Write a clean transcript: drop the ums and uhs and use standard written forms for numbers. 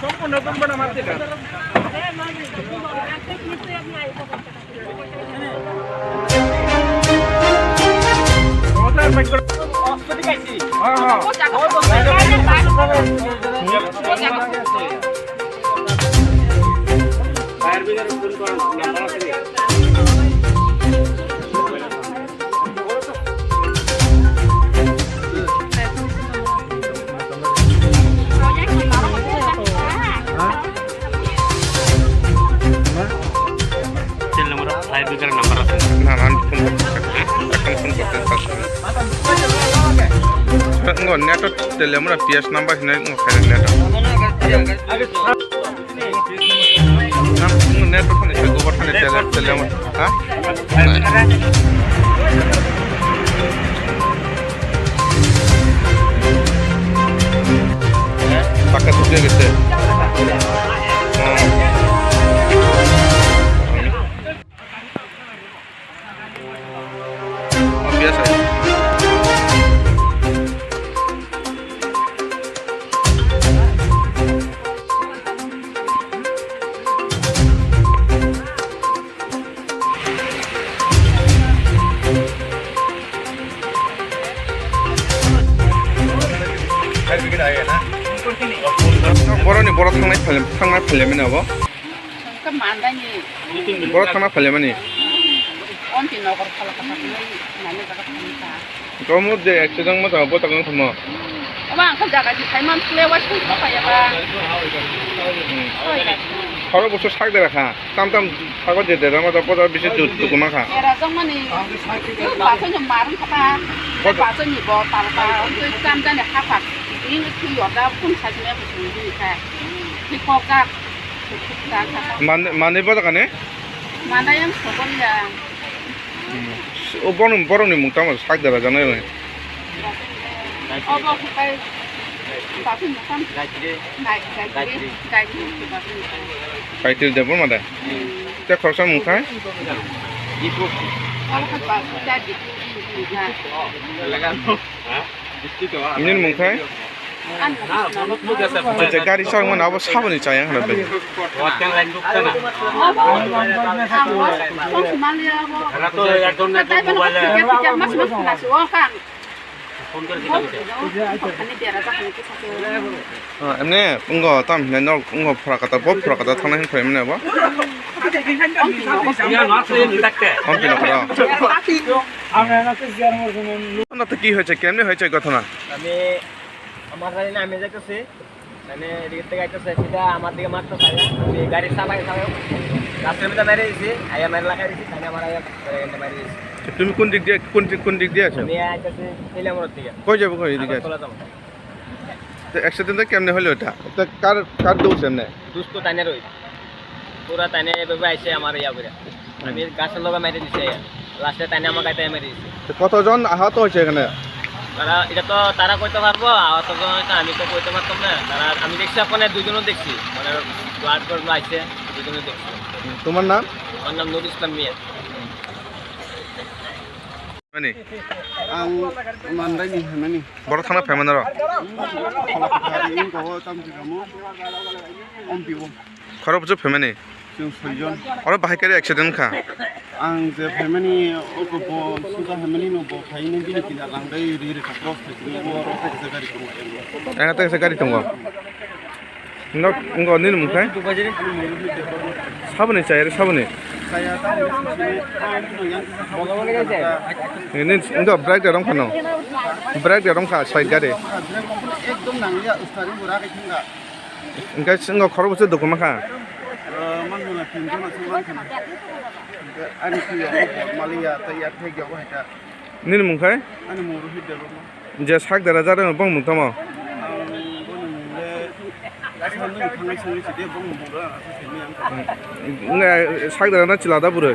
সম্পূর্ণ করবো না মারতে কাজ Enggak, neto telemura pias nambah ini enggak kayak neto. Neto kan itu gobar kan telemura, hah? Pakai tuh gitu. Biasa. Boro थांनाय फैलायमोन आब' बरो थांना फैलायमोन kamu deh sedang mau tahu apa semua abang kan jaga di Taiwan lewat pun apa ya bang kalau bos sak deh kah tam aku jadi dalam atau apa bisa tuh kemana kah era zaman ini bahasa nyemarang kata bahasa nyibor tanpa itu kan dan ya apa ini itu ada pun saja yang bersembunyi kayak di kota mana pada kan mana yang sebenarnya Borong ni mungkin mas sak darah jangan ni. Oh, bukan. Tapi macam. Kaitil dapur mana? Kita korsan mungkin? Ibu. Kalau kan jadi. Ini mungkin? Jadi gari sang mana apa sahaja ni cayang ada beli. Ini enggak tam, nenok enggak perakata bob perakata tanah yang frame ni apa? Ambil nak ada. Anda tu kih hece, kemne hece kau thana? আমার গাড়ি নামে যাইতেছে মানে এদিকে থেকে আইতেছে সেটা আমার দিকে মারতেছে আমি গাড়ি চালাই রাস্তার মধ্যে মেরে দিয়েছি আয়া মেরে লাগাই দিয়েছি তাই আমার আয়া মেরে দিয়েছি তুমি কোন দিক দিয়ে আছো আমি আইতেছি তেলামুড়ার দিকে কই যাবো কই এদিকে তো অ্যাক্সিডেন্ট কেমনে হলো এটা কার দোষ এমনে দুষ্ট তাইনে রই পুরা তাইনে এভাবে আইছে আমার ইয়া করে আমি গাছের লগা মেরে দিছি লাস্টে তাইনে আমার গাড়িতে মেরে দিয়েছি কতজন আহত হয়েছে এখানে তারা এটা তো তারা কইতে পারবো আহতজন হয়তো আমি তো কইতে পারতাম না তারা আমি দেখছি আপনার দুজনও দেখছি মানে ব্লাড করবো আইছে দুজনও দেখছি তোমার নাম আমার নাম নুর ইসলাম মিয়া মানে ang manday ni hanani বড় থানা ফেমান আর khalakari ko tam jigamo ompibo খরব যে ফেমানি जों सयजन और बाहायकारि एक्सिडेंट खा आं जे फेमिनि ओको सुदा फेमिनि नो बो फाइनि बिनि किना लांदै रि क्रस थाइनि बर थाइसे गारि दङ एना थाइसे गारि दङ नग निन मुखाय साबने चाय Sabne saya tahu ini enggak break dalam kana break dalam ka side gade एकदम नांलिया उस्तारि बुरा खैखा enggak enggak खरब से दखमा खा manula pinjama suman kana ani kiya malia tayar thegya wa hata निन मुखाय ani moru hidda ro je sak dara jare bang mutama enggak sak dara na chilada bure